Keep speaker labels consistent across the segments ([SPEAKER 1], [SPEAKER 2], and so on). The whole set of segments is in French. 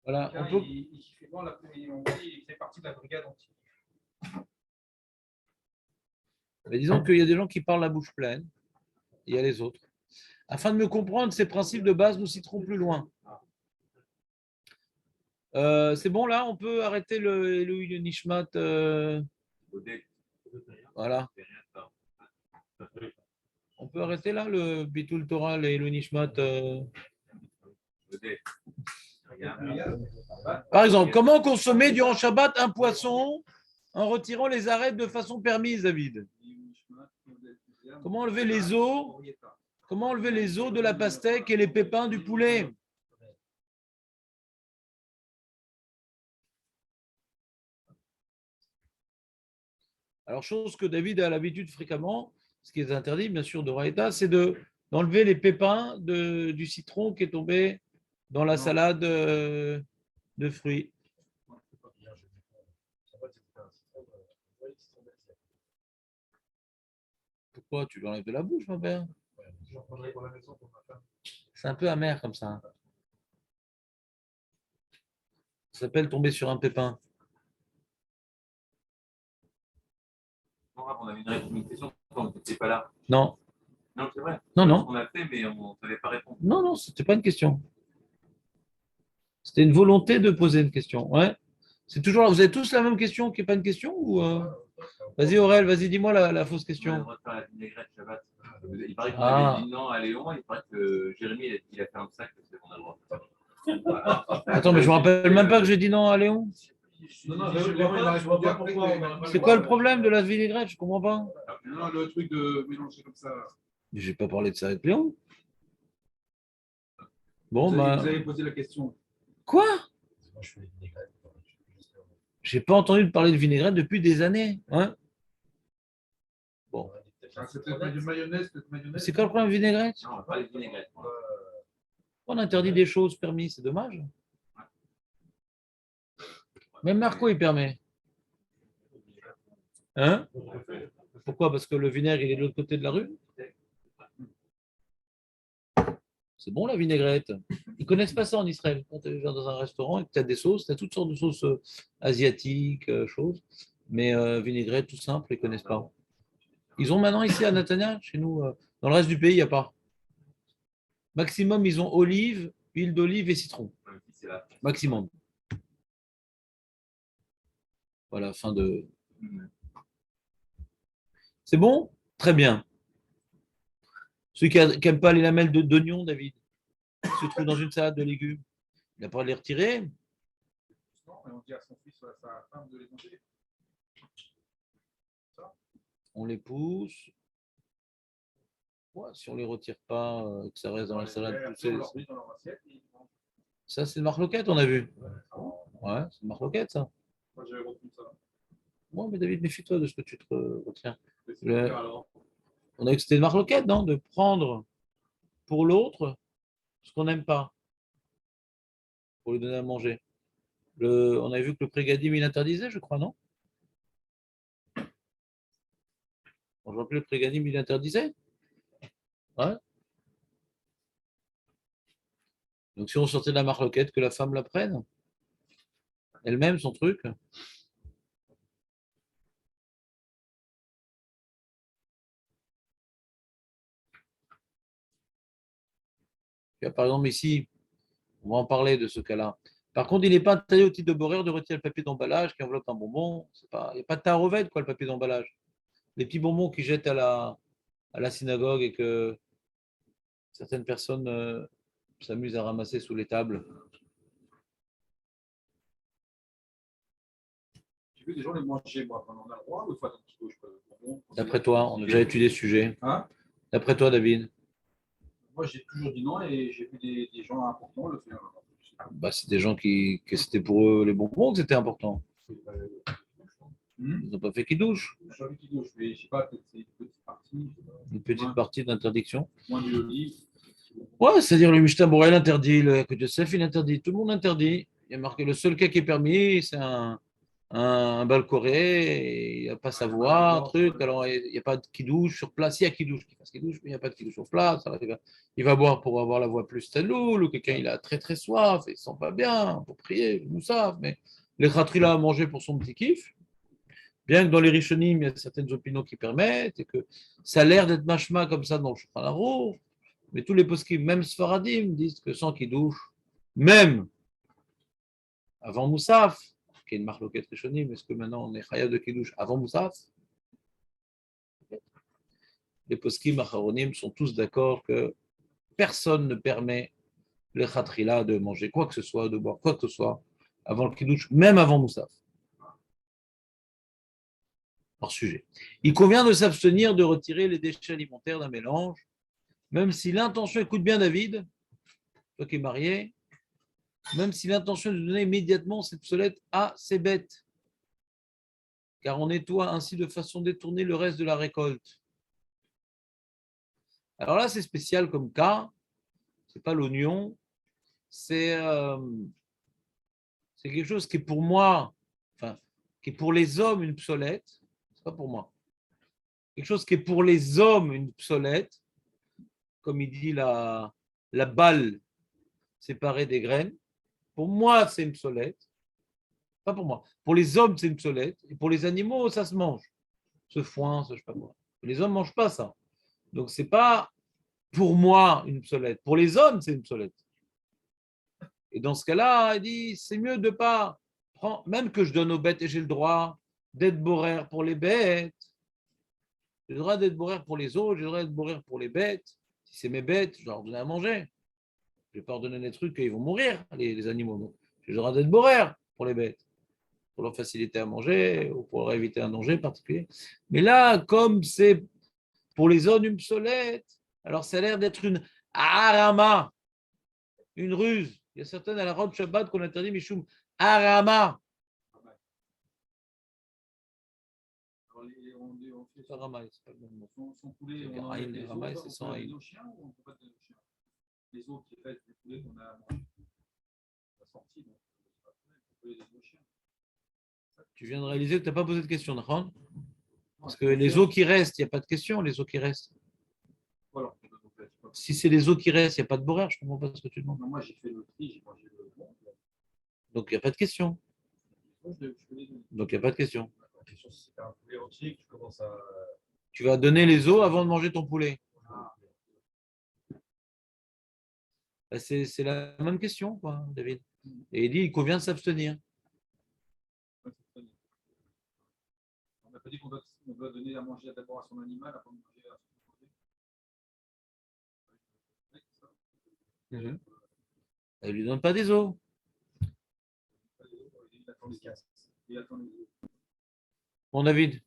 [SPEAKER 1] Voilà,
[SPEAKER 2] Là,
[SPEAKER 1] on peut...
[SPEAKER 2] il fait bon, il fait partie de la brigade anti.
[SPEAKER 1] Mais disons qu'il y a des gens qui parlent la bouche pleine, il y a les autres. Afin de mieux comprendre ces principes de base, nous citerons plus loin. C'est bon là, on peut arrêter le Elohim Nishmat. Voilà. On peut arrêter là le Bitul Torah, le Elohim Nishmat. Par exemple, comment consommer durant Shabbat un poisson en retirant les arêtes de façon permise, David? Comment enlever les os? Comment enlever les os de la pastèque et les pépins du poulet? Alors, chose que David a l'habitude fréquemment, ce qui est interdit, bien sûr, de Raïta, c'est d'enlever les pépins du citron qui est tombé dans la salade de fruits. Pourquoi tu l'enlèves de la bouche, mon père? C'est un peu amer comme ça. Ça s'appelle tomber sur un pépin.
[SPEAKER 3] On avait une question quand on n'était pas là.
[SPEAKER 1] Non.
[SPEAKER 3] Non, c'est vrai.
[SPEAKER 1] Non, non.
[SPEAKER 3] On a fait, mais on ne savait pas répondre.
[SPEAKER 1] Non, non, c'était pas une question. C'était une volonté de poser une question. Ouais. C'est toujours là. Vous avez tous la même question qui n'est pas une question ou Vas-y, Aurel, vas-y, dis-moi la fausse question.
[SPEAKER 3] Il paraît qu'on avait dit non à Léon, il paraît que Jérémy il a fait un sac, c'est qu'on a le droit.
[SPEAKER 1] Attends, mais je ne me rappelle même pas que j'ai dit non à Léon.
[SPEAKER 2] Non, je vois pas pourquoi.
[SPEAKER 1] C'est quoi le problème de la vinaigrette? Je ne comprends pas.
[SPEAKER 2] Non, le truc de mélanger comme ça.
[SPEAKER 1] Je n'ai pas parlé de ça avec Léon. Bon,
[SPEAKER 2] Vous avez posé la question.
[SPEAKER 1] Quoi? J'ai pas entendu parler de vinaigrette depuis des années. Hein? Bon.
[SPEAKER 2] C'est peut-être du mayonnaise,
[SPEAKER 1] C'est quoi le problème de vinaigrette?
[SPEAKER 3] Non, on va parler de vinaigrette.
[SPEAKER 1] On interdit des choses permises, c'est dommage. Même Marco, il permet. Hein? Pourquoi? Parce que le vinaigre, il est de l'autre côté de la rue? C'est bon la vinaigrette. Ils ne connaissent pas ça en Israël. Quand tu vas dans un restaurant et que tu as des sauces, tu as toutes sortes de sauces asiatiques, choses. Mais vinaigrette, tout simple, ils ne connaissent pas. Ils ont maintenant ici à Netanya, chez nous, dans le reste du pays, il n'y a pas. Maximum, ils ont olive, huile d'olive et citron. Maximum. Voilà, fin de. C'est bon? Très bien. Ceux qui n'aiment pas les lamelles d'oignon, David, se trouvent dans une salade de légumes. Il n'a pas à les retirer.
[SPEAKER 2] Non, on dit à son fils ou à sa femme de les manger.
[SPEAKER 1] On les pousse. Ouais, si on ne les retire pas, que ça reste dans la salade poussée. Ça, c'est une marloquette, on a vu. Ouais, c'est une marloquette, ça.
[SPEAKER 2] Moi, j'avais retenu ça.
[SPEAKER 1] Ouais, mais David, méfie-toi de ce que tu te retiens. On a vu que c'était une marloquette, non? De prendre pour l'autre ce qu'on n'aime pas, pour lui donner à manger. On a vu que le prégadim, il interdisait, je crois, non? On voit que le prégadim, il interdisait. Ouais. Donc, si on sortait de la marloquette, que la femme la prenne, elle-même, son truc. Par exemple, ici, on va en parler de ce cas-là. Par contre, il n'est pas interdit au titre de Borer de retirer le papier d'emballage qui enveloppe un bonbon. Il n'y a pas de tarovette, quoi, le papier d'emballage. Les petits bonbons qu'ils jettent à la synagogue et que certaines personnes s'amusent à ramasser sous les tables.
[SPEAKER 2] J'ai vu des gens les manger, moi, pendant le droit, ou il faut attendre un petit peu.
[SPEAKER 1] D'après toi, on a déjà étudié ce sujet.
[SPEAKER 2] Hein?
[SPEAKER 1] D'après toi, David?
[SPEAKER 2] Moi, j'ai toujours dit non et j'ai vu des gens importants le faire.
[SPEAKER 1] Bah, c'est des gens que c'était pour eux les bonbons que c'était important. Ils n'ont pas fait qu'ils douchent.
[SPEAKER 2] J'ai envie qu'ils douchent, mais je ne sais pas, peut-être c'est une petite partie.
[SPEAKER 1] Une petite partie d'interdiction.
[SPEAKER 2] Moins d'huile d'olive.
[SPEAKER 1] Ouais, c'est-à-dire le Mishnah Borel interdit, le Yosef il interdit, tout le monde interdit. Il y a marqué le seul cas qui est permis, c'est un un balcoré, il n'a pas sa voix, un truc, alors il n'y a pas de qui-douche sur place. Il y a qui-douche, qui fasse qui-douche, mais il n'y a pas de qui-douche sur place. Alors il va boire pour avoir la voix plus steloul, ou quelqu'un il a très très soif, et il ne sent pas bien, pour prier, nous savons, mais les khatri-là à manger pour son petit kiff. Bien que dans les Rishonim, il y a certaines opinions qui permettent, et que ça a l'air d'être machma comme ça dans le Shulchan Aruch, mais tous les poskim, même Sfaradim, disent que sans qui-douche, même avant Moussaf, qui est une marloquette Rishonim, est-ce que maintenant on est chayav de Kiddush avant Moussaf? Les poskim acharonim sont tous d'accord que personne ne permet le khatrila de manger quoi que ce soit, de boire quoi que ce soit avant le Kiddush, même avant Moussaf. Hors sujet. Il convient de s'abstenir de retirer les déchets alimentaires d'un mélange, même si l'intention, écoute bien David, toi qui es marié, même si l'intention est de donner immédiatement cette obsolète à ces bêtes, car on nettoie ainsi de façon détournée le reste de la récolte. Alors là, c'est spécial comme cas, c'est pas l'oignon, c'est quelque chose qui est pour moi, enfin, qui est pour les hommes une psolète, c'est pas pour moi. Quelque chose qui est pour les hommes une psolète, comme il dit la balle séparée des graines. Pour moi, c'est une psolète. Pas pour moi. Pour les hommes, c'est une psolète. Et pour les animaux, ça se mange. Ce foin, ce je sais pas quoi. Les hommes ne mangent pas ça. Donc, c'est pas pour moi une psolète. Pour les hommes, c'est une psolète. Et dans ce cas-là, il dit, c'est mieux de ne pas prendre, même que je donne aux bêtes et j'ai le droit d'être boraire pour les bêtes. J'ai le droit d'être boraire pour les autres, j'ai le droit d'être boraire pour les bêtes. Si c'est mes bêtes, je leur donne à manger. Je ne vais pas leur donner des trucs qu'ils vont mourir, les animaux. Donc, j'ai le droit d'être boraire pour les bêtes, pour leur faciliter à manger ou pour leur éviter un danger particulier. Mais là, comme c'est pour les zones obsolètes, alors ça a l'air d'être une arama, une ruse. Il y a certaines à la robe Shabbat qu'on interdit Mishum arama. C'est pas ramaï, c'est pas le même mot.
[SPEAKER 2] Son poulet,
[SPEAKER 1] C'est
[SPEAKER 2] on
[SPEAKER 1] Aïn,
[SPEAKER 2] enlève les
[SPEAKER 1] ramaï,
[SPEAKER 2] os,
[SPEAKER 1] c'est
[SPEAKER 2] on
[SPEAKER 1] sans
[SPEAKER 2] peut les
[SPEAKER 1] aïn.
[SPEAKER 2] donner aux chiens ou on peut pas donner aux chiens? Les os qui restent du poulet qu'on a mangé, on a sorti, donc on peut les donner aux chiens.
[SPEAKER 1] Tu viens de réaliser que tu n'as pas posé de question, d'accord? Parce que les os qui restent, il n'y a pas de question, les os qui restent.
[SPEAKER 2] Voilà.
[SPEAKER 1] Si c'est les os qui restent, il n'y a pas de boraire, je ne comprends pas ce que tu demandes.
[SPEAKER 2] Non, moi, j'ai fait le tri, j'ai mangé le bon.
[SPEAKER 1] Donc, il n'y a pas de question. Donc, il n'y a pas de question.
[SPEAKER 4] La question, si c'est un poulet entier, tu commences à.
[SPEAKER 1] Tu vas donner les os avant de manger ton poulet. Ben, c'est la même question, quoi, David. Et il dit, il convient de s'abstenir.
[SPEAKER 2] On n'a pas dit qu'on doit donner à manger d'abord à son animal avant de manger à son poulet.
[SPEAKER 1] Il ne lui donne pas des os. Bon, David,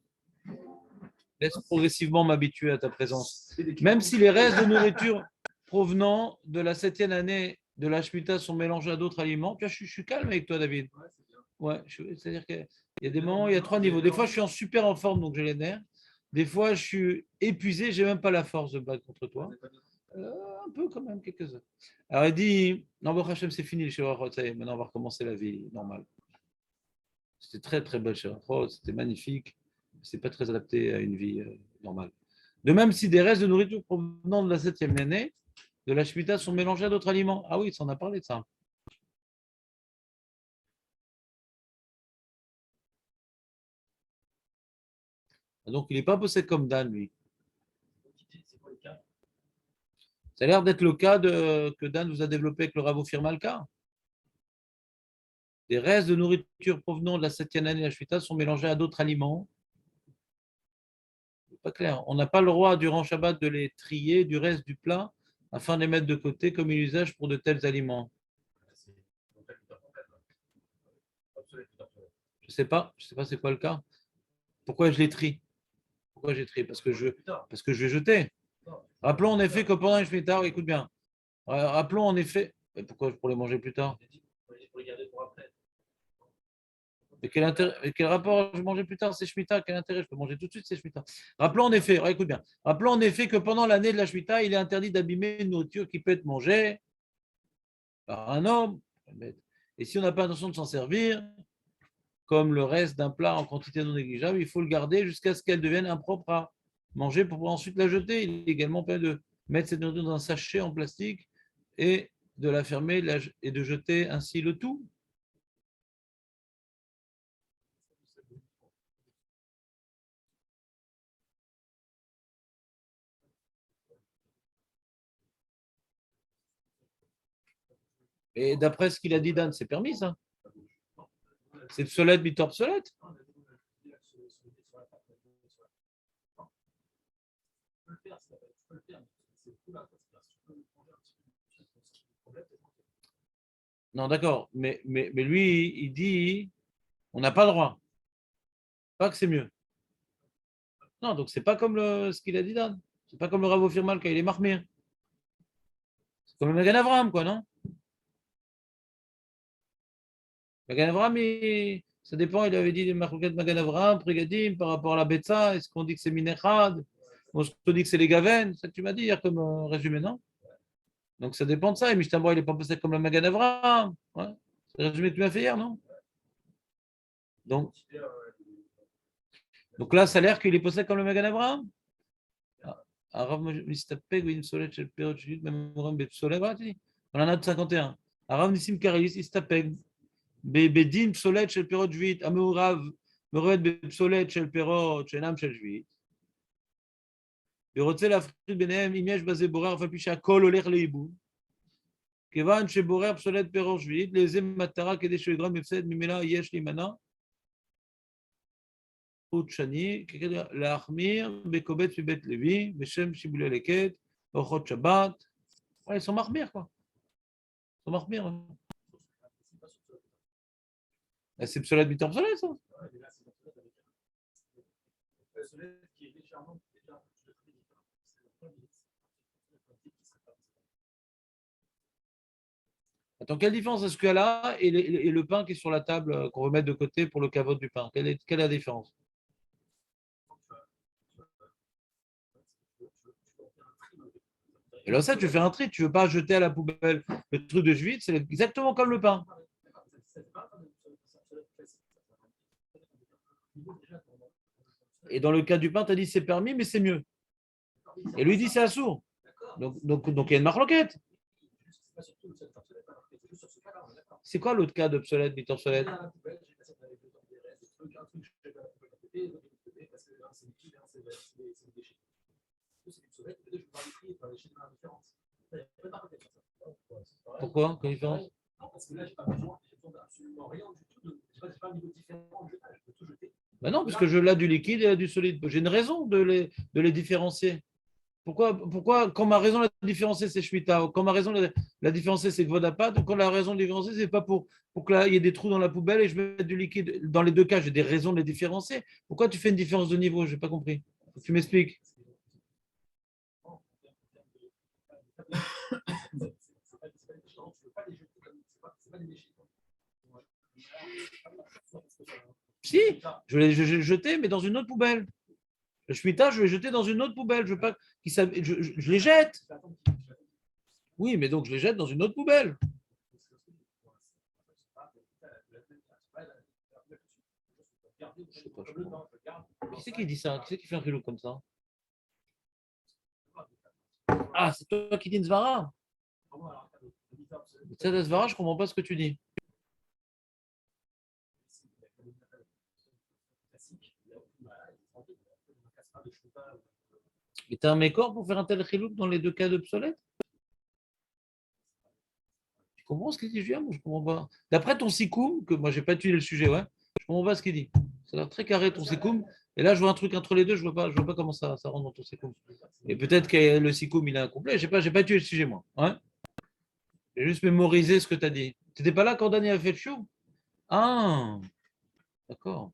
[SPEAKER 1] laisse progressivement m'habituer à ta présence. Même si les restes de nourriture provenant de la 7e année de la Shemitah sont mélangés à d'autres aliments, je suis calme avec toi, David. Ouais, c'est-à-dire qu'il y a des moments, il y a 3 niveaux. Des fois, je suis en super en forme, donc j'ai les nerfs. Des fois, je suis épuisé, je n'ai même pas la force de me battre contre toi. Un peu quand même, quelques-uns. Alors, il dit, non, bon, Hachem, c'est fini, maintenant, on va recommencer la vie normale. C'était très, très belle chez Rachel, c'était magnifique. Ce n'est pas très adapté à une vie normale. De même, si des restes de nourriture provenant de la 7e année de la Shemitah sont mélangés à d'autres aliments. Ah oui, ça en a parlé de ça. Donc, il n'est pas possède comme Dan, lui. Ça a l'air d'être le cas que Dan vous a développé avec le Ravo Firmalka. Des restes de nourriture provenant de la 7e année de la Shemitah sont mélangés à d'autres aliments. C'est pas clair. On n'a pas le droit, durant Shabbat, de les trier du reste du plat afin de les mettre de côté comme un usage pour de tels aliments. Je ne sais pas c'est quoi le cas. Pourquoi je les trie? Pourquoi j'ai trié? Parce que je vais jeter. Rappelons en effet que pendant une Shemitah, écoute bien, rappelons en effet, pourquoi pour les manger plus tard? Mais quel rapport je manger plus tard, c'est Shemitah? Quel intérêt? Je peux manger tout de suite, c'est Shemitah. Rappelons en effet, écoute bien, rappelons en effet que pendant l'année de la Shemitah, il est interdit d'abîmer une nourriture qui peut être mangée par un homme. Et si on n'a pas l'intention de s'en servir, comme le reste d'un plat en quantité non négligeable, il faut le garder jusqu'à ce qu'elle devienne impropre à manger pour pouvoir ensuite la jeter. Il est également permis de mettre cette nourriture dans un sachet en plastique et de la fermer et de jeter ainsi le tout. Et d'après ce qu'il a dit, Dan, c'est permis, ça. C'est obsolète, bit obsolète. Non, d'accord. Mais lui, il dit, on n'a pas le droit. Pas que c'est mieux. Non, donc c'est pas comme ce qu'il a dit, Dan. C'est pas comme le Rav Firmal quand il est marmire. C'est comme le Magan Avram, quoi, non? Magan Avram, ça dépend, il avait dit des Marcoquet Magan Avram, Prigadim, par rapport à la Betsa, est-ce qu'on dit que c'est Minechad? On se dit que c'est les Gaven, c'est ça que tu m'as dit hier comme résumé, non? Donc ça dépend de ça. Et Mishnah il n'est pas passé comme le Magan Avram. Ouais. C'est le résumé que tu m'as fait hier, non? Donc là, ça a l'air qu'il est passé comme le Magan Avram. Arav Mistapeg, Vin Solet, Shel Perot, Shil, Memoram, Bet Solet, voilà, tu dis. On en a de 51. Arav Nissim Karelis, Istapeg, Bedin, Solet, Shel Perot, Jvit, Ameurav, Meroed, Bet Solet, Shel Perot, Shenam, Shel Jvit. ורוצה להפריד ביניהם אם יש בזה בורר אף על פי שהכל הולך לאיבוד. כיוון שבורר פסולת פירות שביעית, לאיזה מטרה כדי שהוא יגרום הפסד ממילא יש להימנע. חוט שני, כדי להחמיר בקובץ מבית לוי, בשם שיבולי לקט, אורחות שבת. Ils sont מחמיר quoi. Ils sont מחמיר. C'est psolète, bitor psolète ça. Attends, quelle différence est-ce qu'il y a là et le pain qui est sur la table qu'on veut mettre de côté pour le cavote du pain? Quelle est la différence? Et là, ça, tu fais un tri, tu ne veux pas jeter à la poubelle le truc de juif, c'est exactement comme le pain. Et dans le cas du pain, tu as dit c'est permis, mais c'est mieux. Et lui dit c'est assourd. Donc il y a une marloquette. C'est quoi l'autre cas d'obsolète, bit obsolète? Pourquoi? Quelle différence? Ben non, parce que je l'ai du liquide et du solide. J'ai une raison de les différencier. Pourquoi, quand ma raison de la différencier, c'est Shmita, quand ma raison de la différencier, c'est Vodapat, ou quand la raison de différencier, c'est pas pour qu'il y ait des trous dans la poubelle et je mette du liquide. Dans les deux cas, j'ai des raisons de les différencier. Pourquoi tu fais une différence de niveau? Je n'ai pas compris. Tu m'expliques. Si, je vais le jeter, mais dans une autre poubelle. Le Shemitah, je vais jeter dans une autre poubelle. Je veux pas je les jette. Oui, mais donc je les jette dans une autre poubelle. Je sais pas, Qui c'est qui dit ça? Qui c'est qui fait un rilou comme ça? Ah, c'est toi qui dis Svara. C'est Svara, je ne comprends pas ce que tu dis. Et tu as un mécor pour faire un tel chilouk dans les deux cas d'obsolète? Tu comprends ce qu'il dit, Julien? Moi, je ne comprends pas. D'après ton sikoum, que moi, je n'ai pas étudié le sujet, ouais, je ne comprends pas ce qu'il dit. Ça a l'air très carré ton sikoum. Et là, je vois un truc entre les deux, je ne vois pas comment ça rentre dans ton sikoum. Et peut-être que le sikoum, il est incomplet. Je n'ai pas étudié le sujet, moi. Ouais. J'ai juste mémorisé ce que tu as dit. Tu n'étais pas là quand Daniel a fait le show? Ah, d'accord.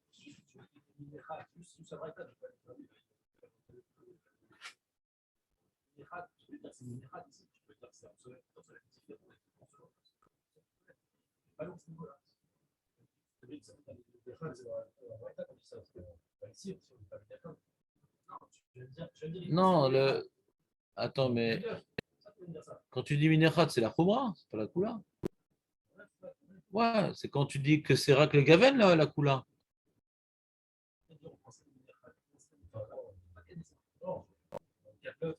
[SPEAKER 1] Non, attends, mais quand tu dis Minechat, c'est la Khumra, c'est pas la Kula. Ouais, c'est quand tu dis que c'est Rac le Gaven, là, la Kula.
[SPEAKER 4] Non, il y a d'autres.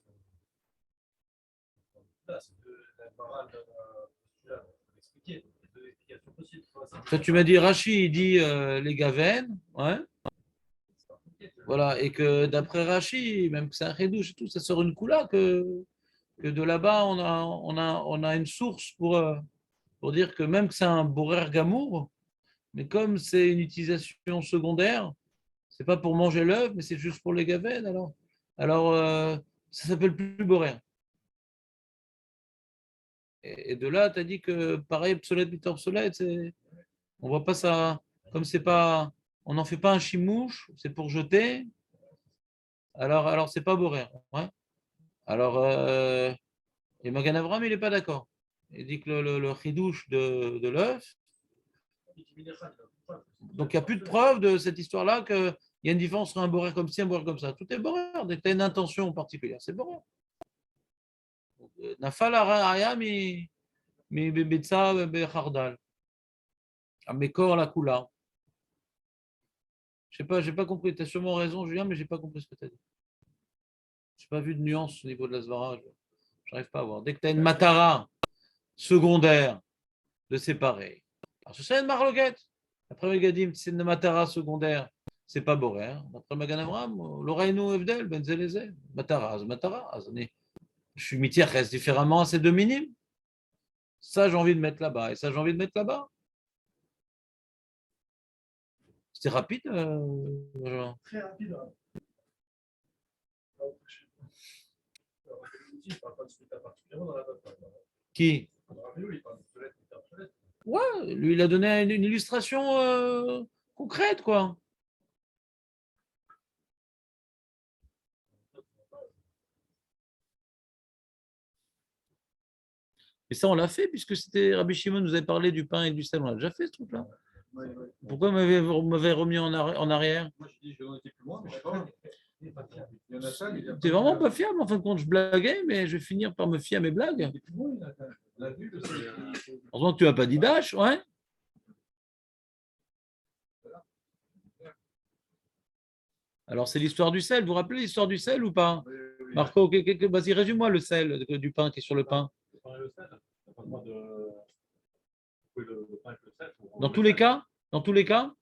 [SPEAKER 4] Là, c'est la morale de postulat. On peut expliquer. Il y a deux explications possibles.
[SPEAKER 1] Toi, tu m'as dit Rachi, il dit les Gaven, ouais. Voilà, et que d'après Rachi, même que c'est un Redouche et tout, ça sort une Kula que de là-bas, on a une source pour dire que même que c'est un Borer Gamour, mais comme c'est une utilisation secondaire, c'est pas pour manger l'œuf, mais c'est juste pour les Gaven, alors. Alors, ça s'appelle plus Borer. Et de là, tu as dit que pareil, obsolète, vite obsolète, on voit pas ça, comme c'est pas, on n'en fait pas un chimouche, c'est pour jeter, alors c'est pas Borer. Ouais. Alors, et Magan Avram, il n'est pas d'accord. Il dit que le chidouche de l'œuf, donc il n'y a plus de preuve de cette histoire-là qu'il y a une différence entre un Borer comme ci et un Borer comme ça. Tout est Borer, dès que tu as une intention particulière, c'est Borer. Nafal Araya mi bebetza bechardal. Amekor la kula. Je sais pas, j'ai pas compris. Tu as sûrement raison, Julien, mais j'ai pas compris ce que tu as dit. Je n'ai pas vu de nuance au niveau de la svara. Je n'arrive pas à voir. Dès que tu as une matara secondaire de séparer. Alors, c'est une marloquette. Après Megadim, c'est une matara secondaire. C'est pas Borer. Après Magan Avram, l'oreinu Evdel, Ben Zeleze. Matara, matara. Je suis mitière reste différemment à ces deux minimes. Ça, j'ai envie de mettre là-bas. Et ça, j'ai envie de mettre là-bas. C'était rapide, Benjamin.
[SPEAKER 4] Très rapide. Il parle pas de ce particulièrement dans la note.
[SPEAKER 1] Qui?
[SPEAKER 4] Dans la vidéo, il parle de obsolète, obsolète.
[SPEAKER 1] Ouais, lui, il a donné une illustration concrète, quoi. Et ça, on l'a fait, puisque c'était Rabbi Shimon nous avait parlé du pain et du sel. On a déjà fait ce truc-là.
[SPEAKER 4] Ouais, ouais.
[SPEAKER 1] Pourquoi vous m'avez remis en arrière?
[SPEAKER 2] Moi, je dis, je vais en été plus loin, mais je sais pas. Il y en a ça, il y a
[SPEAKER 1] T'es vraiment pas fiable, en fin de compte. Je blaguais, mais je vais finir par me fier à mes blagues.
[SPEAKER 2] On a vu que c'est.
[SPEAKER 1] Heureusement que tu n'as pas dit Dash, ouais. Alors, c'est l'histoire du sel. Vous vous rappelez l'histoire du sel ou pas? Marco, vas-y, résume-moi le sel du pain qui est sur le pain. Dans tous les cas? Dans tous les cas?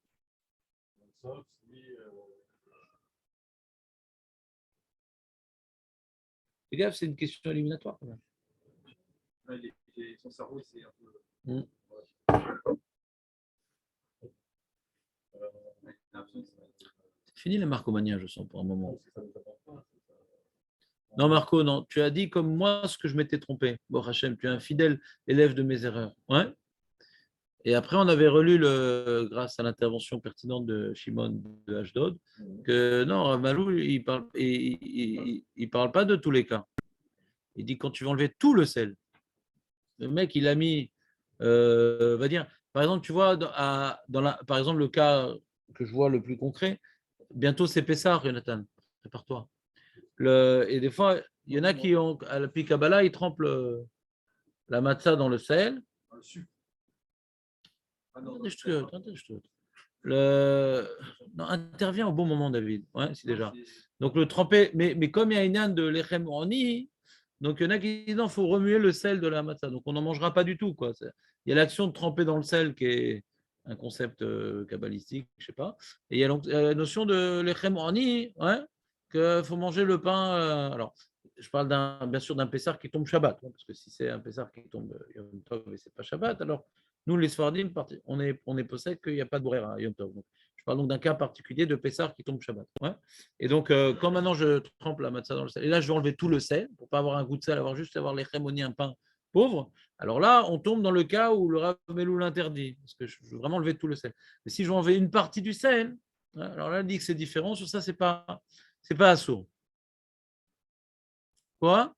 [SPEAKER 1] Fais gaffe, c'est une question éliminatoire. Quand même.
[SPEAKER 2] Son cerveau, c'est un peu.
[SPEAKER 1] Mm. C'est fini la marcomania, je sens, pour un moment. Non, Marco, non. Tu as dit comme moi ce que je m'étais trompé. Bon, Hachem, tu es un fidèle élève de mes erreurs. Ouais. Et après, on avait relu, grâce à l'intervention pertinente de Shimon de Ashdod, que non, Rav Malou, il parle pas de tous les cas. Il dit quand tu vas enlever tout le sel. Le mec, il a mis, va dire, par exemple, tu vois, par exemple, le cas que je vois le plus concret, bientôt c'est Pessah, Jonathan, prépare-toi. Et des fois, il y en a qui ont, à la Kabbalah, ils trempent la matzah dans le sel. Non, intervient au bon moment, David. Ouais, c'est déjà. Donc le tremper, mais comme il y a une âne de l'Echem Oni, donc il y en a qui disent non, il faut remuer le sel de la matzah. Donc on n'en mangera pas du tout, quoi. Il y a l'action de tremper dans le sel qui est un concept kabbalistique, je ne sais pas. Et il y a la notion de l'Echem Oni, ouais, qu'il faut manger le pain. Alors, je parle bien sûr d'un Pessar qui tombe Shabbat, hein, parce que si c'est un Pessar qui tombe Yom Tov et c'est pas Shabbat, alors nous, les Sfardim, on est possède qu'il n'y a pas de Borer à Yom Tov. Donc, je parle donc d'un cas particulier de Pessar qui tombe Shabbat. Ouais. Et donc, quand maintenant je trempe la matzah dans le sel, et là je vais enlever tout le sel pour ne pas avoir un goût de sel, juste avoir les chémonies, un pain pauvre. Alors là, on tombe dans le cas où le Rav Melou l'interdit, parce que je veux vraiment enlever tout le sel. Mais si je veux enlever une partie du sel, alors là, il dit que c'est différent. Sur ça, c'est pas assourd. Quoi?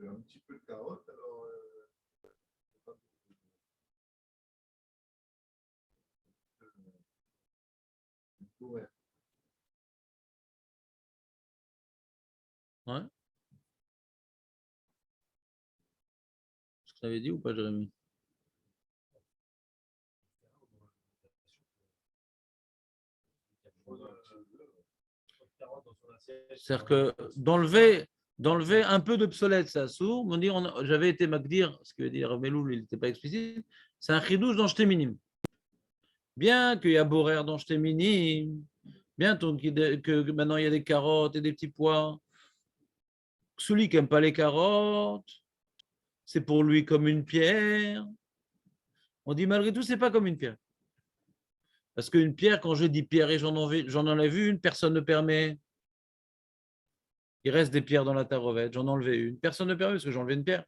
[SPEAKER 5] Un petit peu de carotte, alors ouais.
[SPEAKER 1] Ouais. Ce que tu avais dit ou pas, Jérémy? C'est-à-dire que d'enlever un peu d'obsolète, ça sourd. J'avais été Magdir, ce que veut dire Meloul, il n'était pas explicite. C'est un chidouche dans jeté minime. Bien qu'il y a Borer dans jeté minime, bien que maintenant il y a des carottes et des petits pois. Celui qui n'aime pas les carottes, c'est pour lui comme une pierre. On dit malgré tout, c'est pas comme une pierre. Parce qu'une pierre, quand je dis pierre et j'en enlève une, personne ne permet. Il reste des pierres dans la tarovette, j'en ai enlevé une. Personne ne permet parce que j'ai enlevé une pierre.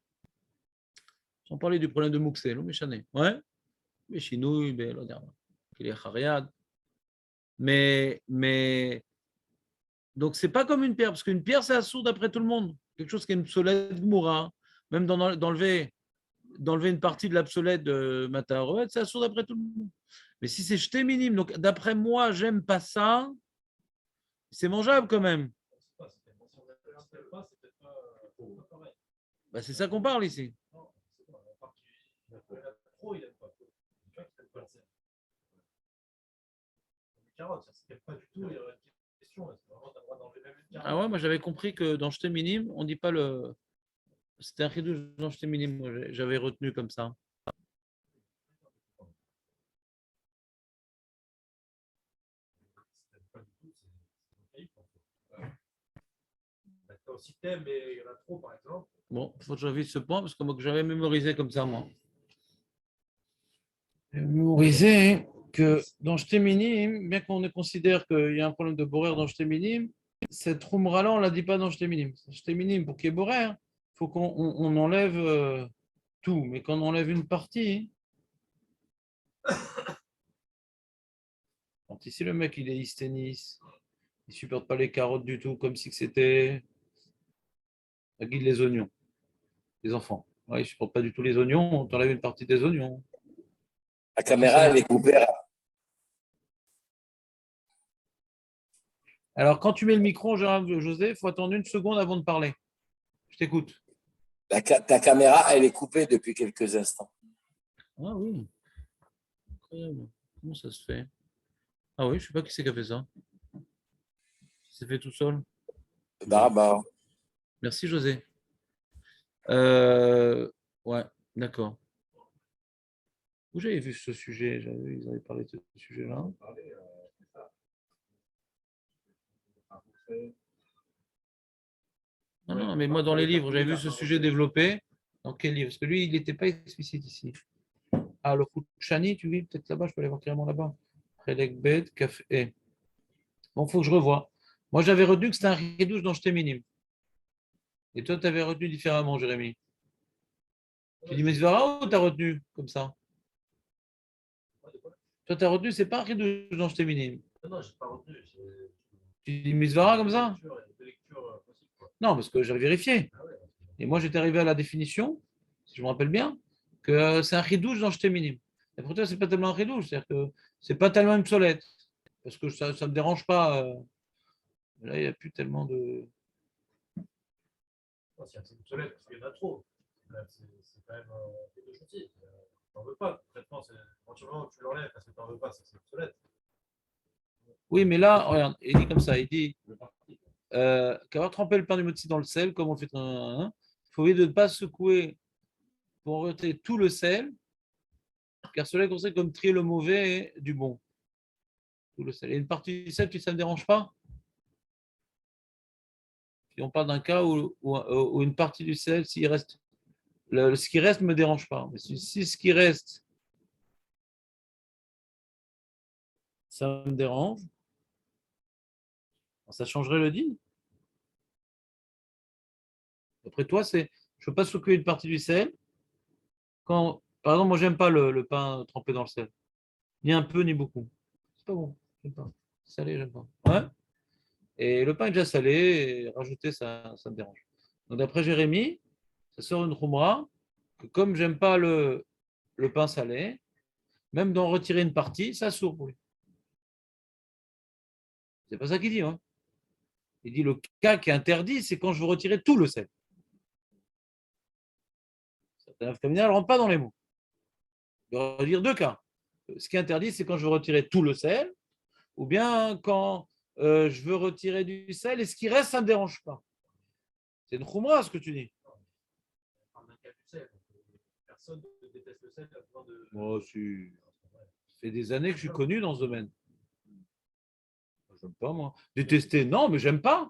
[SPEAKER 1] Sans parler du problème de Mouxé, l'eau méchané. Ouais, mais chinouille, il est chariad. Mais, donc c'est pas comme une pierre, parce qu'une pierre, c'est assourd d'après tout le monde. Quelque chose qui est une obsolète moura, même d'enlever une partie de l'obsolète de ma tarovette, c'est assourd d'après tout le monde. Mais si c'est jeté minime, donc d'après moi, j'aime pas ça, c'est mangeable quand même. Bah, c'est ça qu'on parle ici. Ah ouais, moi j'avais compris que dans jeté minime, on dit pas le. C'était un chidouche dans jeté minime, moi, j'avais retenu comme ça.
[SPEAKER 4] Si t'aimes, mais il y en a trop, par exemple.
[SPEAKER 1] Bon, il faut que j'invite ce point parce que moi que j'avais mémorisé comme ça, moi. J'ai mémorisé que dans jeté minime, bien qu'on considère qu'il y a un problème de borer dans jeté minime, cette roumra-là, on ne la dit pas dans jeté minime. Jeté minime, pour qu'il y ait borer, il faut qu'on enlève tout. Mais quand on enlève une partie, quand ici le mec il est hysténis, il ne supporte pas les carottes du tout, comme si c'était la guide les oignons, les enfants. Ouais, il ne supporte pas du tout les oignons, on t'enlève une partie des oignons.
[SPEAKER 6] La caméra, elle est coupée.
[SPEAKER 1] Alors, quand tu mets le micro, José, il faut attendre une seconde avant de parler. Je t'écoute.
[SPEAKER 6] Ta caméra, elle est coupée depuis quelques instants.
[SPEAKER 1] Ah oui. Incroyable. Comment ça se fait? Ah oui, je ne sais pas qui c'est qui a fait ça. C'est fait tout seul.
[SPEAKER 6] Bah.
[SPEAKER 1] Merci, José. Ouais, d'accord. Où j'avais vu ce sujet? Ils avaient parlé de ce sujet-là. Non, mais moi, dans les livres, j'avais vu ce sujet développé. Dans quel livre? Parce que lui, il n'était pas explicite ici. Ah, le Chani, tu vis peut-être là-bas, je peux aller voir carrément là-bas. Prélec bed, café. Bon, il faut que je revoie. Moi, j'avais retenu que c'était un ridouche dans jeté minime. Et toi, tu avais retenu différemment, Jérémy. Tu dis Mesvara ou tu as retenu comme ça? Toi, tu as retenu, c'est pas un ridouche dans jeté minime.
[SPEAKER 4] Non, je n'ai pas retenu.
[SPEAKER 1] Tu dis Mesvara comme ça? Non, parce que j'avais vérifié. Et moi, j'étais arrivé à la définition, si je me rappelle bien, que c'est un ridouche dans jeté minime. Et pour toi, ce n'est pas tellement un ridouche, c'est-à-dire que ce n'est pas tellement obsolète. Parce que ça ne me dérange pas. Là, il n'y a plus tellement de.
[SPEAKER 4] C'est obsolète parce qu'il y en a trop. C'est quand même quelque chose. Tu n'en veux pas. Traitement, c'est éventuellement tu l'enlèves parce que tu n'en veux pas, c'est obsolète.
[SPEAKER 1] Oui, mais là, regarde, il dit comme ça, il dit qu'avoir trempé le pain du motzi dans le sel, comme on le fait, il faut éviter de ne pas secouer pour retirer tout le sel, car cela est considéré comme trier le mauvais du bon. Tout le sel. Et une partie du sel, ça ne me dérange pas. Si on parle d'un cas où une partie du sel, s'il reste, ce qui reste ne me dérange pas. Mais si ce qui reste, ça me dérange, ça changerait le dit. Après toi, je ne veux pas secouer une partie du sel. Quand, par exemple, moi, j'aime pas le pain trempé dans le sel. Ni un peu, ni beaucoup. C'est pas bon. J'aime pas. Salé, j'aime pas. Ouais. Et le pain est déjà salé, et rajouter, ça me dérange. Donc, d'après Jérémy, ça sort une roumra que comme j'aime pas le pain salé, même d'en retirer une partie, ça sourd pour lui. C'est pas ça qu'il dit. Hein. Il dit le cas qui est interdit, c'est quand je veux retirer tout le sel. Certains féminins ne rentrent pas dans les mots. Il va dire deux cas. Ce qui est interdit, c'est quand je veux retirer tout le sel, ou bien quand je veux retirer du sel et ce qui reste, ça ne me dérange pas. C'est une khoumra ce que tu dis.
[SPEAKER 4] On parle d'un cas du sel. Personne ne déteste le sel.
[SPEAKER 1] Moi, ça fait des années que je suis connu dans ce domaine. J'aime pas, moi. Détester, non, mais j'aime pas.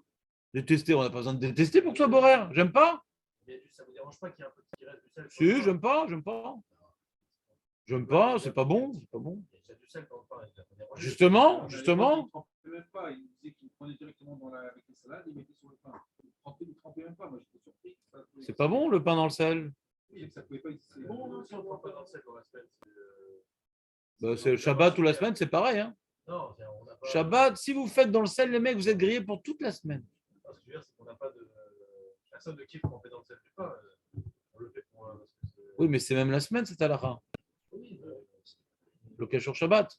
[SPEAKER 1] Détester, on n'a pas besoin de détester pour que ce soit boraire. J'aime pas.
[SPEAKER 4] Mais ça ne vous dérange pas qu'il y ait un peu qui reste du sel?
[SPEAKER 1] Si, j'aime pas. J'aime pas, c'est pas bon. C'est pas bon.
[SPEAKER 4] Il y a du sel dans le pain.
[SPEAKER 1] Justement.
[SPEAKER 2] Il ne même pas. Il disait qu'il prenait directement avec les salades et il mettait sur le pain. Il ne trempait même pas. Moi, j'étais surpris.
[SPEAKER 1] C'est pas bon le pain dans le sel.
[SPEAKER 2] Oui, ça pouvait pas exister.
[SPEAKER 4] Bon, si on ne prend pas dans le sel dans la semaine,
[SPEAKER 1] C'est le Shabbat ou la semaine, c'est pareil. Hein.
[SPEAKER 4] Non, on n'a pas...
[SPEAKER 1] Shabbat, si vous faites dans le sel, les mecs, vous êtes grillés pour toute la semaine.
[SPEAKER 4] Ce que je veux dire, c'est qu'on n'a pas de... Personne ne kiffe quand on fait dans le sel du pain. On le fait pour...
[SPEAKER 1] Oui, mais c'est même la semaine, c'est à la fin.
[SPEAKER 4] Oui,
[SPEAKER 1] Le Kashur Shabbat.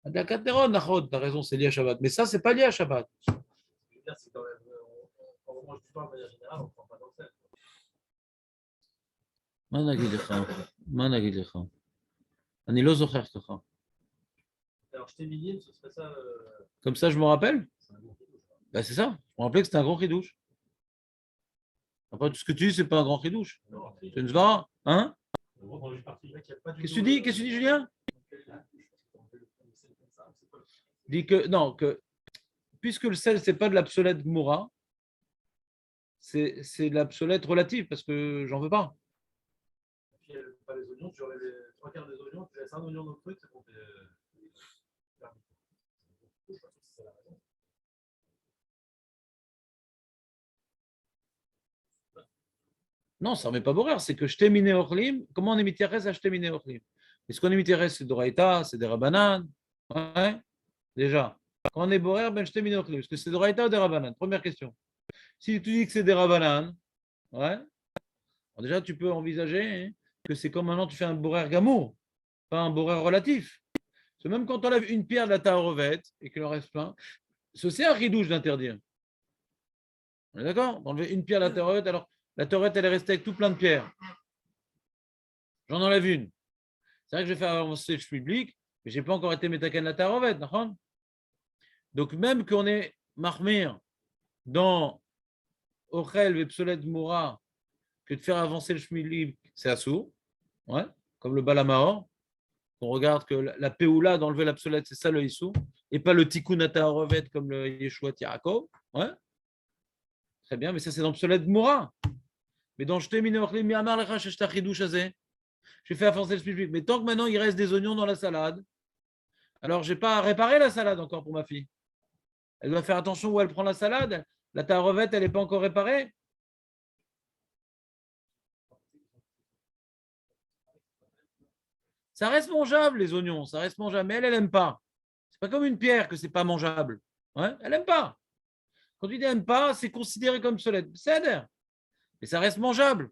[SPEAKER 1] T'as raison, c'est lié à Shabbat. Mais ça, c'est pas lié à Shabbat.
[SPEAKER 4] ce que je veux dire, c'est quand même... Quand on mange du pain de manière générale, on ne prend pas dans le sel.
[SPEAKER 1] מה נגיד לך? אני לא זוכר ככה.
[SPEAKER 4] Alors, je t'ai mis, ce serait ça...
[SPEAKER 1] Comme ça, je me rappelle?
[SPEAKER 4] C'est un bon kidouche.
[SPEAKER 1] Ben, c'est ça. Je me rappelais que c'était un grand chidouche. Après, tout ce que tu dis, c'est pas un grand chidouche.
[SPEAKER 4] Non,
[SPEAKER 1] C'est une svara. Hein?
[SPEAKER 4] Qu'est-ce
[SPEAKER 1] que tu dis? Qu'est-ce que tu dis, Julien? Dis que, non, que puisque le sel, c'est pas de l'absolète moura, c'est de l'absolète relative, parce que j'en veux pas.
[SPEAKER 4] Puis, pas les oignons, tu aurais les 3/4 des oignons, tu laisses un oignon dans le truc, c'est bon.
[SPEAKER 1] Non, ça ne remet pas borer, c'est que je t'ai miné orlim. Comment on est mitérès à je t'ai miné orlim? Est-ce qu'on est mitérès, c'est d'oraïta, c'est des rabanan? Ouais, déjà. Quand on est borer, ben je t'ai miné orlim. Est-ce que c'est d'oraïta ou des rabanan? Première question. Si tu dis que c'est des rabanan, ouais, alors déjà tu peux envisager hein, que c'est comme maintenant tu fais un borer gamour, pas un borer relatif. Parce que même quand on enlève une pierre de la tarovet et qu'il en reste plein, c'est un ridouche d'interdire. On est d'accord? D'enlever une pierre de la tarovet, alors la tarovet elle est restée avec tout plein de pierres. J'en enlève une. C'est vrai que je vais faire avancer le public, mais je n'ai pas encore été métaken la tarovet. Donc même qu'on est marmir dans Ochel et Psolet Moura, que de faire avancer le shmili, c'est assourd, ouais, comme le balamaor. On regarde que la péoula d'enlever l'absolète, c'est ça le issou, et pas le tikkun ataharovet comme le Yeshua Yaakov. Ouais. Très bien, mais ça c'est dans l'absolète moura. Mais dans je termine j'ai fait avancer le public. Mais tant que maintenant il reste des oignons dans la salade, alors je n'ai pas à réparer la salade encore pour ma fille. Elle doit faire attention où elle prend la salade. La taharovet, elle n'est pas encore réparée. Ça reste mangeable, les oignons, ça reste mangeable, mais elle n'aime pas. C'est pas comme une pierre que c'est pas mangeable. Ouais, elle n'aime pas. Quand tu dis n'aime pas, c'est considéré comme solide. C'est adhère. Mais ça reste mangeable.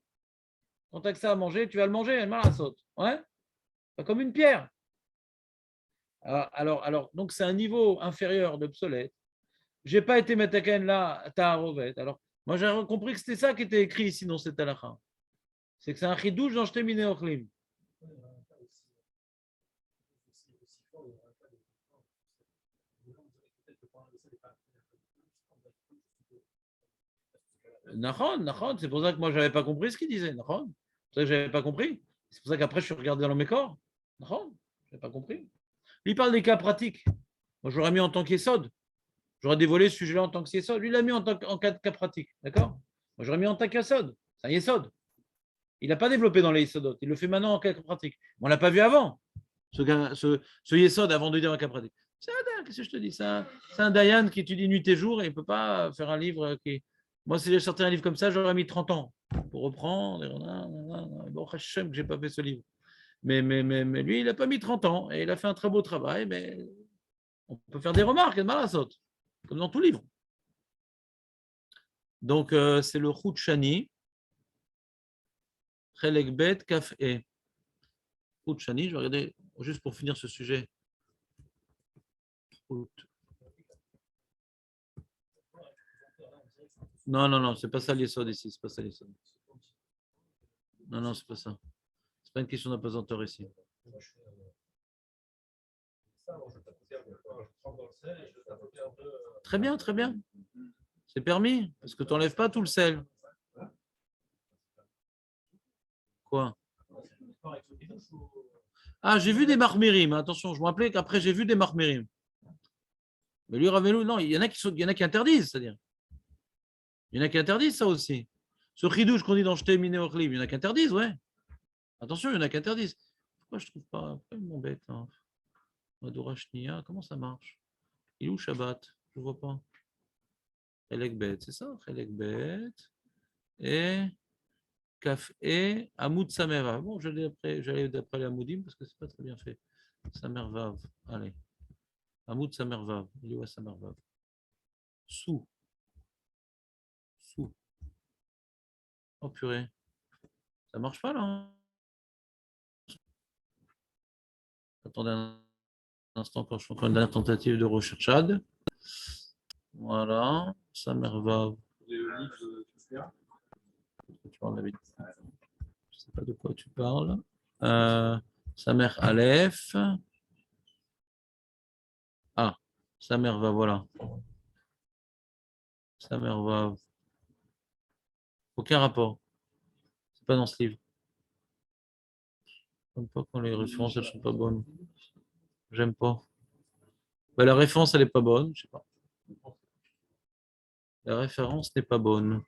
[SPEAKER 1] Quand tu as que ça à manger, tu vas le manger, elle m'a la saute. Ouais, pas comme une pierre. Alors, donc c'est un niveau inférieur d'obsolète. Je n'ai pas été metaken là à Taharovet. Alors, moi j'ai compris que c'était ça qui était écrit ici dans cette halakha. C'est que c'est un chidouche dans Shte Minei Ochlim. Nahon, c'est pour ça que moi, je n'avais pas compris ce qu'il disait. Nahon, c'est pour ça que je n'avais pas compris. C'est pour ça qu'après, je suis regardé dans mes corps. Nahon, je n'avais pas compris. Lui, il parle des cas pratiques. Moi, je l'aurais mis en tant qu'essod. J'aurais dévoilé ce sujet-là en tant qu'essod. Lui, il l'a mis en cas pratique. D'accord? Moi, j'aurais mis en tant qu'essod. C'est un essod. Il n'a pas développé dans les essodot. Il le fait maintenant en cas pratique. On ne l'a pas vu avant. Ce essod avant de dire en cas pratique. C'est un qu'est-ce que je te dis? C'est un Dayan qui étudie nuit et jour et il ne peut pas faire un livre qui. Moi, si j'ai sorti un livre comme ça, j'aurais mis 30 ans pour reprendre. Bon, Hachem, que je n'ai pas fait ce livre. Mais lui, il n'a pas mis 30 ans et il a fait un très beau travail. Mais on peut faire des remarques, comme dans tout livre. Donc, c'est le Chut Shani, Chelek Bet, Kaf E. Chut Shani, je vais regarder juste pour finir ce sujet. Non, non, non, c'est pas ça l'Yesod ici, c'est pas ça l'Yesod. Non, non, c'est pas ça. C'est pas une question d'apesanteur ici.
[SPEAKER 4] Moi, je fais ça, moi, je trempe dans le sel et je tapote un peu.
[SPEAKER 1] Très bien, très bien. C'est permis, parce que tu n'enlèves pas tout le sel. Quoi? Ah, j'ai vu des marmirim. Attention, je me rappelais qu'après, j'ai vu des marmirim. Mais lui, Ravelu, non, il y en a qui interdisent, c'est-à-dire. Il y en a qui interdisent ça aussi. Ce chidouche qu'on dit dans Shte Miné Ochlim, il y en a qui interdisent, ouais. Attention, il y en a qui interdisent. Pourquoi je ne trouve pas? Pourquoi il m'embête là? Madura Shnia, comment ça marche? Il est où Shabbat? Je ne vois pas. Chelek Bet, c'est ça? Chelek Bet. Et Kaf et Amoud Samera. Bon, j'allais d'après les Amoudim parce que c'est pas très bien fait. Samervav. Allez. Amoud Samervav. Il est où Samervav? Sous. Sous. Oh purée. Ça marche pas là, hein? Attendez un instant quand je fais encore une dernière tentative de recherchade. Voilà. Samervav.
[SPEAKER 2] Les livres de Kafka.
[SPEAKER 1] Tu parles, David. Je sais pas de quoi tu parles. Samer Aleph. Ah, Samervav, voilà. Samervav. Aucun rapport. C'est pas dans ce livre. J'aime pas quand les références elles sont pas bonnes. J'aime pas. Bah, la référence elle est pas bonne, je sais pas. La référence n'est pas bonne.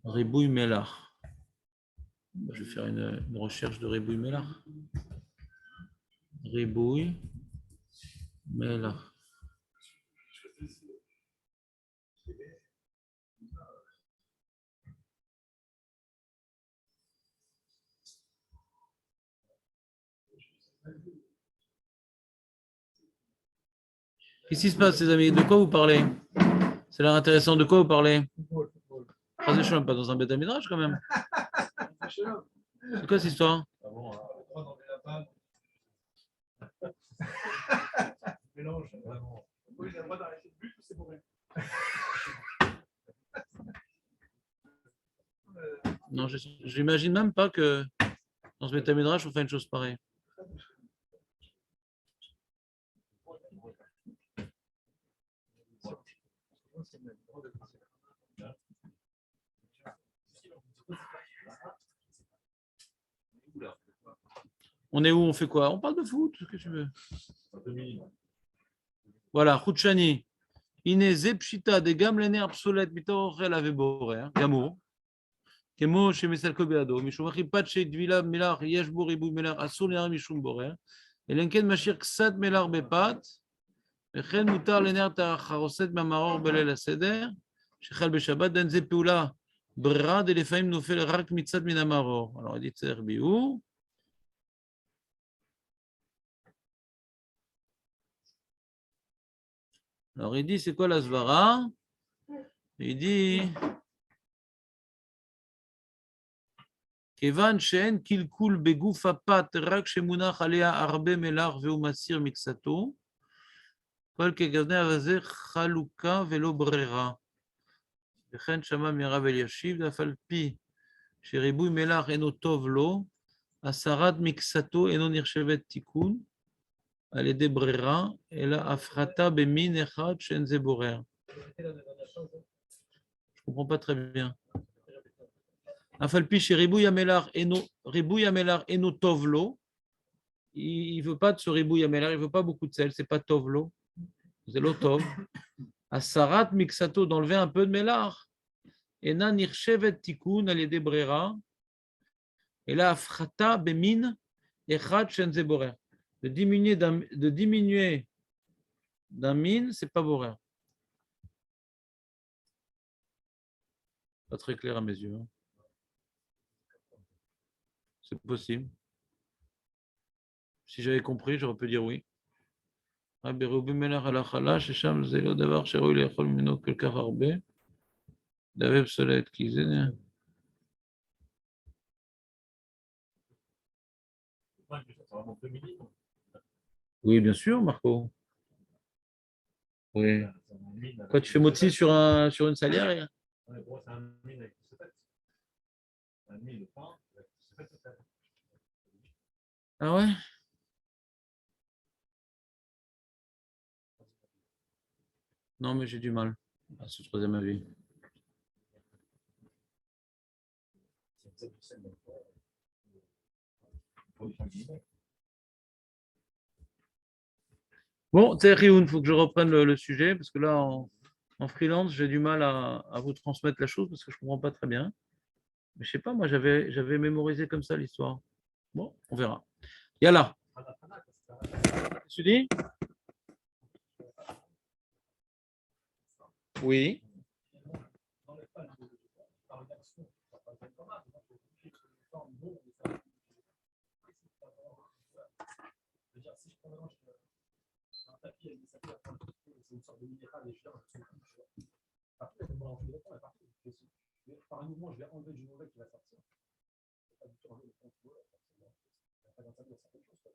[SPEAKER 1] Ribouille Mellar. Je vais faire une recherche de Ribouille Mellar. Ribouille Mellar. Qu'est-ce qui se passe, les amis? De quoi vous parlez? C'est l'air intéressant. De quoi vous parlez? Je suis même pas dans un bêta midrash quand même. C'est quoi cette histoire?
[SPEAKER 4] Mélange, vraiment.
[SPEAKER 5] Oui, j'ai le droit d'arrêter le but ou c'est pour rien?
[SPEAKER 1] Non, j'imagine même pas que dans ce bêta midrash on fait une chose pareille. On est où? On fait quoi? On parle de foot, ce que tu veux. Voilà, Khouchani. Ine zepshita de gamlener obsolète mitorel aveborer. Gamour. Kemo chez Mesalko Beado. Mishum achipat chez Dvila Melar Yeshbo Ribou Melar Asul Ner Mishum Borer. Elenken Mashir Ksat Melar Bepat. וכן מותר לנר החרוסת מהמאור בליל הסדר, שחל בשבת, דן זה פעולה ברירה, דלפעמים נופל רק מצד מן המאור. Alors, il dit צריך ביאור. Alors, il dit, c'est quoi la svara? Il dit, כיוון שאין קלקול בגוף הפת, רק שמונח עליה הרבה מלח והוא מסיר מקצתו, כל כגזני הזה חלוקה ולא ברירה. וכן שמע מרב אלישיב, ואף על פי שריבוי מלח אינו טוב לו, הסרת מקצתו אינו נחשבת תיקון על ידי ברירה, אלא הפחתה במין אחד שאין זה בורר. Je ne comprends pas très bien. אף על פי שריבוי המלח אינו טוב לו, il ne veut pas de ce ריבוי המלח, il ne veut pas beaucoup de sel, c'est pas טוב לו. C'est l'otov. Asarat mixato, d'enlever un peu de mélar. Et na nirchevet tikun al yede brera. Et là, afrata bemin echad shenze borer. De diminuer d'un min, c'est pas borer. Pas très clair à mes yeux. Hein. C'est possible. Si j'avais compris, j'aurais pu dire oui. ברבי מלח על החלה, ששם זה לא דבר שראוי לאכול ממנו כל כך הרבה, דווה פסולת, כי זה...
[SPEAKER 4] vraiment 2 millimètres.
[SPEAKER 1] Oui, bien sûr, Marco. Oui.
[SPEAKER 4] C'est un mine avec
[SPEAKER 1] Quoi, tu fais
[SPEAKER 4] des
[SPEAKER 1] motzi
[SPEAKER 4] cépettes.
[SPEAKER 1] sur une salière
[SPEAKER 4] Ouais, bon, c'est un mine avec des cépettes. Un mine de pain avec des cépettes de terre.
[SPEAKER 1] Ah ouais? Non, mais j'ai du mal à ce troisième avis.
[SPEAKER 4] C'est une cèpe de sel, donc, pour les familles.
[SPEAKER 1] Bon, Rioun, il faut que je reprenne le sujet parce que là, en freelance, j'ai du mal à vous transmettre la chose parce que je ne comprends pas très bien. Mais je sais pas, moi, j'avais mémorisé comme ça l'histoire. Bon, on verra. Yalla. Tu dis? Oui.
[SPEAKER 2] Dans les phases de par l'action, ça passe bien pas mal. Donc, je forme bon, mais ça. Je veux dire, si je prends maintenant un tapis avec des sapis à prendre, c'est une sorte de minéral et je viens, je suis après, je vais mélanger les temps et partout. Par un mouvement, je vais enlever du mauvais qui va sortir. Je vais pas du tout enlever le contrôle, forcément. Il n'y a pas d'interdit à certaines choses, comme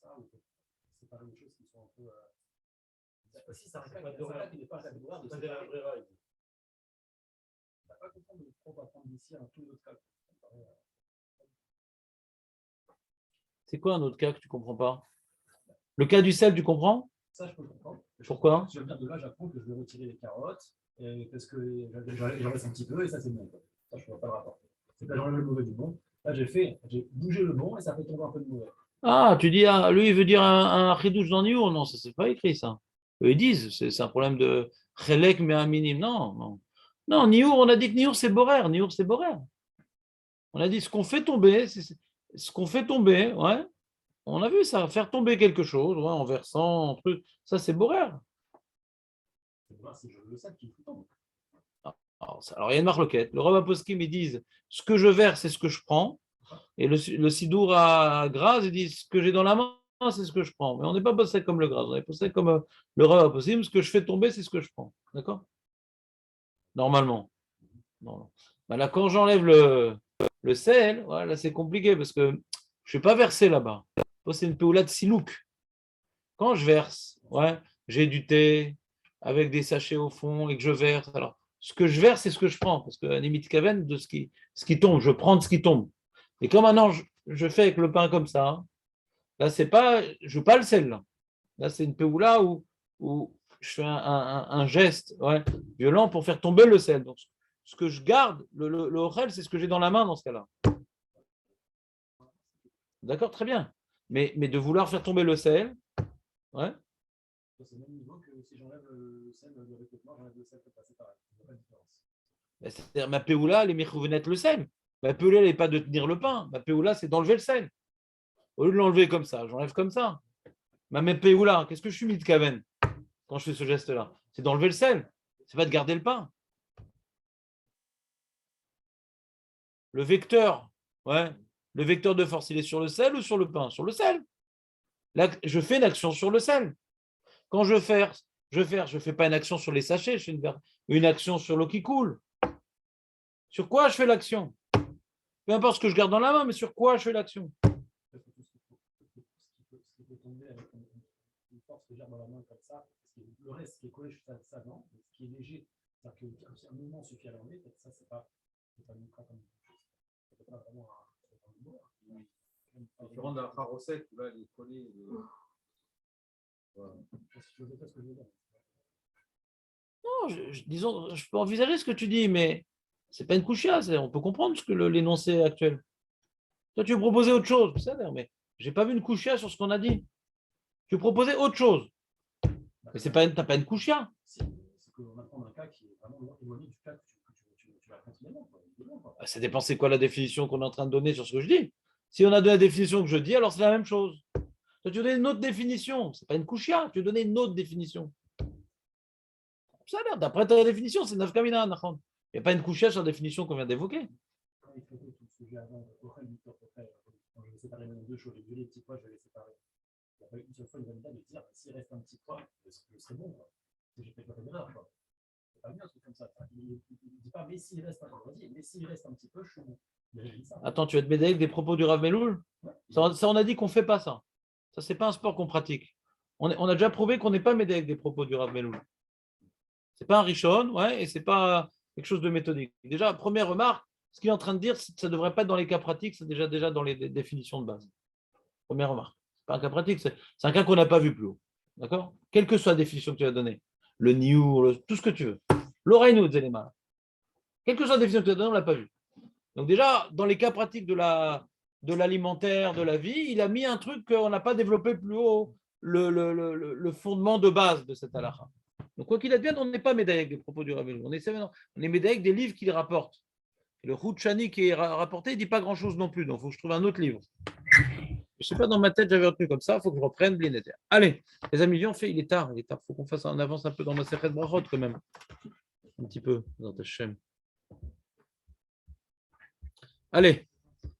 [SPEAKER 2] ça, ou séparer les choses qui sont un peu. Si c'est un cas qui n'est pas un cas de gloire, de
[SPEAKER 4] C'est la vraie règle.
[SPEAKER 2] on n'a pas comprendre de trop va prendre d'ici un tout autre cas.
[SPEAKER 1] C'est quoi un autre cas que tu comprends pas? Le cas du sel, tu comprends?
[SPEAKER 2] Ça, je peux comprendre.
[SPEAKER 1] Pourquoi?
[SPEAKER 2] Je veux dire, de là, j'apprends que je vais retirer les carottes, parce que j'en laisse un petit peu et ça, c'est bon. Ça, je ne vois pas le rapport. C'est que là, j'enlève le mauvais du bon. Là, j'ai bougé le bon et ça fait tomber un peu de mauvais.
[SPEAKER 1] Ah, tu dis, ah, lui, il veut dire un chidouche dans Niour. Non, ça, c'est pas écrit, ça. Eux, ils disent, c'est un problème de chelek, mais un minime. Non, non. Non, Niour, on a dit que Niour, c'est borer. Niour, c'est borer. On a dit ce qu'on fait tomber, ce qu'on fait tomber, ouais. On a vu ça, faire tomber quelque chose, ouais, en versant, en truc. Ça, c'est borer.
[SPEAKER 2] C'est le sel qui tombe.
[SPEAKER 1] Alors, il y a une marloquette. Le Rav Aposkim, ils disent, ce que je verse, c'est ce que je prends. Et le Sidour à Graz, ils disent, ce que j'ai dans la main, c'est ce que je prends. Mais on n'est pas passé comme le Graz, on est passé comme le Rav Aposkim. Ce que je fais tomber, c'est ce que je prends. D'accord? Normalement. Non. Ben là, quand j'enlève le sel, voilà, c'est compliqué parce que je ne suis pas versé là-bas. C'est une péoula de silouk. Quand je verse, ouais, j'ai du thé avec des sachets au fond et que je verse. Alors, ce que je verse, c'est ce que je prends. Parce que la limite kaven, de ce qui tombe, je prends de ce qui tombe. Et comme maintenant, je fais avec le pain comme ça, là, c'est pas, je veux pas le sel. Là, c'est une péoula où je fais un geste, ouais, violent pour faire tomber le sel. Donc, ce que je garde, le orel, c'est ce que j'ai dans la main dans ce cas-là. D'accord, très bien. Mais de vouloir faire tomber le sel, ouais.
[SPEAKER 2] C'est le même niveau que si j'enlève le sel de recrutement, j'enlève le sel, c'est pareil. Il n'y a pas de différence.
[SPEAKER 1] C'est-à-dire, ma péoula, elle est mirchouvenet le sel. Ma péoula, elle n'est pas de tenir le pain. Ma péoula, c'est d'enlever le sel. Au lieu de l'enlever comme ça, j'enlève comme ça. Ma péoula, qu'est-ce que je suis mis de kaven quand je fais ce geste-là? C'est d'enlever le sel. C'est pas de garder le pain. Le vecteur, ouais. Le vecteur de force, il est sur le sel ou sur le pain? Sur le sel. Là, je fais une action sur le sel. Quand je fais pas une action sur les sachets, je fais une action sur l'eau qui coule. Sur quoi je fais l'action? Peu importe ce que je garde dans la main, mais sur quoi je fais l'action?
[SPEAKER 2] Ce qui peut tomber avec une force que j'ai dans la main comme ça, le reste qui est collé, ça non, mais ce qui est léger, c'est-à-dire qu'un mouvement suffit à l'enlever, ça, c'est pas une crainte comme chose. C'est pas vraiment un mouvement.
[SPEAKER 3] Différent d'un rarosec où là, il est collé.
[SPEAKER 2] Voilà. Je sais pas ce que je veux dire.
[SPEAKER 1] Non, disons, je peux envisager ce que tu dis, mais c'est pas une couchia. On peut comprendre ce que l'énoncé actuel. Toi, tu veux proposer autre chose, ça, mais j'ai pas vu une couchia sur ce qu'on a dit. Tu veux proposer autre chose. Mais t'as pas une couchia.
[SPEAKER 2] C'est qu'on va prendre un cas qui est vraiment éloigné du cas que tu vas continuellement.
[SPEAKER 1] Ça dépend c'est quoi la définition qu'on est en train de donner sur ce que je dis. Si on a donné la définition que je dis, alors c'est la même chose. Toi, tu veux donner une autre définition. C'est pas une couchia, tu veux donner une autre définition. Ça a l'air, d'après ta définition, c'est nafkamina. Il n'y a pas une couchia sur la définition qu'on vient d'évoquer.
[SPEAKER 2] Quand il traitait tout le sujet avant, quand je vais séparer les deux choses, les petits pois, je vais les séparer. Il n'y a pas eu une seule fois une validation de dire s'il reste un petit pois, ce serait bon. J'ai fait une erreur. pas mieux un truc comme ça. Enfin, il ne dit pas, mais s'il reste un petit peu, je suis bon. Il dit ça.
[SPEAKER 1] Attends, tu vas te médailler avec des propos du Rav Meloul? Ça, on a dit qu'on ne fait pas ça. Ça, c'est pas un sport qu'on pratique. On a déjà prouvé qu'on n'est pas médaillé avec des propos du Rav Meloul. C'est pas un Rishon, ouais, et c'est pas quelque chose de méthodique. Déjà, première remarque, ce qu'il est en train de dire, ça ne devrait pas être dans les cas pratiques, c'est déjà dans les définitions de base. Première remarque. C'est pas un cas pratique, c'est un cas qu'on n'a pas vu plus haut. D'accord? Quelle que soit la définition que tu vas donner, le new, tout ce que tu veux. L'oreille nous, Zéléma. Quelle que soit la définition que tu vas donner, on ne l'a pas vu. Donc déjà, dans les cas pratiques de l'alimentaire, de la vie, il a mis un truc qu'on n'a pas développé plus haut, le fondement de base de cette halakha. Donc quoi qu'il advienne, on n'est pas médaillé avec des propos du Rav Meloul. On est médaillé avec des livres qu'il rapporte. Et le Rouchani qui est rapporté, il ne dit pas grand-chose non plus. Donc il faut que je trouve un autre livre. Je ne sais pas, dans ma tête, j'avais retenu comme ça. Il faut que je reprenne Blinéter. Allez, les amis, viens, on fait. Il est tard. Il faut qu'on fasse. On avance un peu dans ma Masechet Brachot quand même. Un petit peu dans ta chaîne. Allez.